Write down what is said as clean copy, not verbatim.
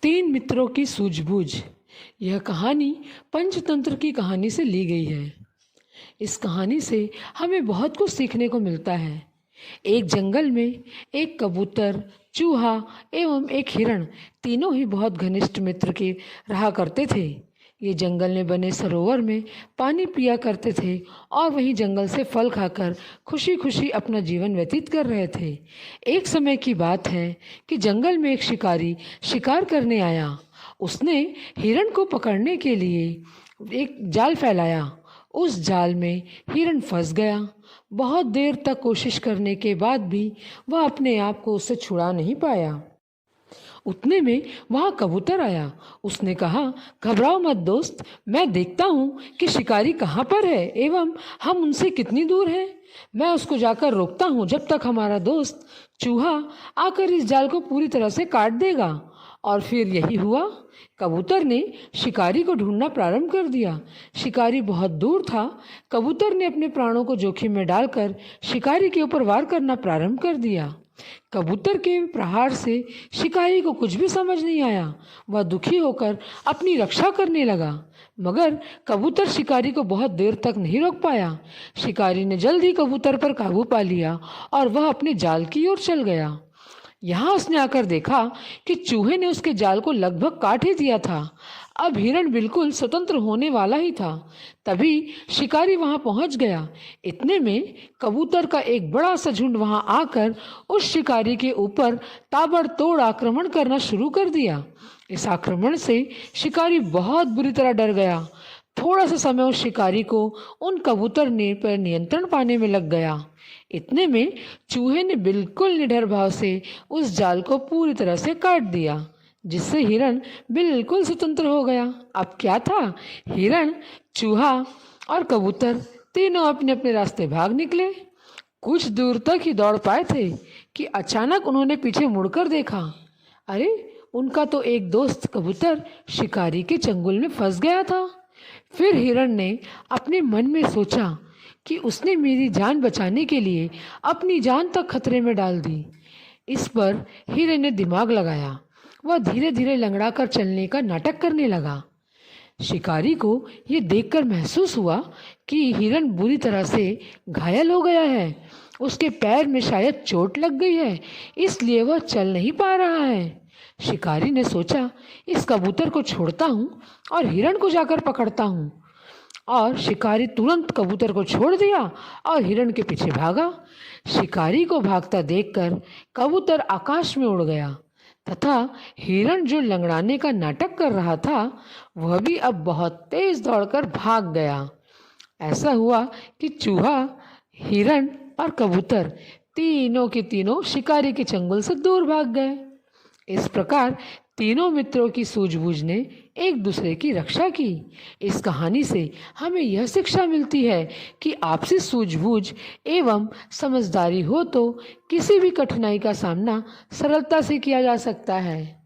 तीन मित्रों की सूझबूझ। यह कहानी पंचतंत्र की कहानी से ली गई है। इस कहानी से हमें बहुत कुछ सीखने को मिलता है। एक जंगल में एक कबूतर, चूहा एवं एक हिरण तीनों ही बहुत घनिष्ठ मित्र के रहा करते थे। ये जंगल में बने सरोवर में पानी पिया करते थे और वहीं जंगल से फल खाकर खुशी खुशी अपना जीवन व्यतीत कर रहे थे। एक समय की बात है कि जंगल में एक शिकारी शिकार करने आया। उसने हिरण को पकड़ने के लिए एक जाल फैलाया। उस जाल में हिरण फंस गया। बहुत देर तक कोशिश करने के बाद भी वह अपने आप को उससे छुड़ा नहीं पाया। उतने में वहाँ कबूतर आया। उसने कहा, घबराओ मत दोस्त, मैं देखता हूँ कि शिकारी कहाँ पर है एवं हम उनसे कितनी दूर हैं। मैं उसको जाकर रोकता हूँ जब तक हमारा दोस्त चूहा आकर इस जाल को पूरी तरह से काट देगा। और फिर यही हुआ। कबूतर ने शिकारी को ढूंढना प्रारंभ कर दिया। शिकारी बहुत दूर था। कबूतर ने अपने प्राणों को जोखिम में डालकर शिकारी के ऊपर वार करना प्रारंभ कर दिया। कबूतर के प्रहार से शिकारी को कुछ भी समझ नहीं आया। वह दुखी होकर अपनी रक्षा करने लगा, मगर कबूतर शिकारी को बहुत देर तक नहीं रोक पाया। शिकारी ने जल्द ही कबूतर पर काबू पा लिया और वह अपने जाल की ओर चल गया। यहाँ उसने आकर देखा कि चूहे ने उसके जाल को लगभग काट ही दिया था। अब हिरण बिल्कुल स्वतंत्र होने वाला ही था। तभी शिकारी वहां पहुंच गया। इतने में कबूतर का एक बड़ा सा झुंड वहां आकर उस शिकारी के ऊपर ताबड़तोड़ आक्रमण करना शुरू कर दिया। इस आक्रमण से शिकारी बहुत बुरी तरह डर गया। थोड़ा सा समय उस शिकारी को उन कबूतर ने पर नियंत्रण पाने में लग गया। इतने में चूहे ने बिल्कुल निडर भाव से उस जाल को पूरी तरह से काट दिया, जिससे हिरण बिल्कुल स्वतंत्र हो गया। अब क्या था, हिरण, चूहा और कबूतर तीनों अपने अपने रास्ते भाग निकले। कुछ दूर तक ही दौड़ पाए थे कि अचानक उन्होंने पीछे मुड़कर देखा। अरे, उनका तो एक दोस्त कबूतर शिकारी के चंगुल में फंस गया था। फिर हिरण ने अपने मन में सोचा कि उसने मेरी जान बचाने के लिए अपनी जान तक खतरे में डाल दी। इस पर हिरण ने दिमाग लगाया। वह धीरे धीरे लंगड़ा कर चलने का नाटक करने लगा। शिकारी को ये देखकर महसूस हुआ कि हिरण बुरी तरह से घायल हो गया है। उसके पैर में शायद चोट लग गई है, इसलिए वह चल नहीं पा रहा है। शिकारी ने सोचा, इस कबूतर को छोड़ता हूँ और हिरण को जाकर पकड़ता हूँ। और शिकारी तुरंत कबूतर को छोड़ दिया और हिरण के पीछे भागा। शिकारी को भागता देखकर कबूतर आकाश में उड़ गया तथा हिरण जो लंगड़ाने का नाटक कर रहा था वह भी अब बहुत तेज दौड़कर भाग गया। ऐसा हुआ कि चूहा, हिरण और कबूतर तीनों के तीनों शिकारी के चंगुल से दूर भाग गए। इस प्रकार तीनों मित्रों की सूझबूझ ने एक दूसरे की रक्षा की। इस कहानी से हमें यह शिक्षा मिलती है कि आपसी सूझबूझ एवं समझदारी हो तो किसी भी कठिनाई का सामना सरलता से किया जा सकता है।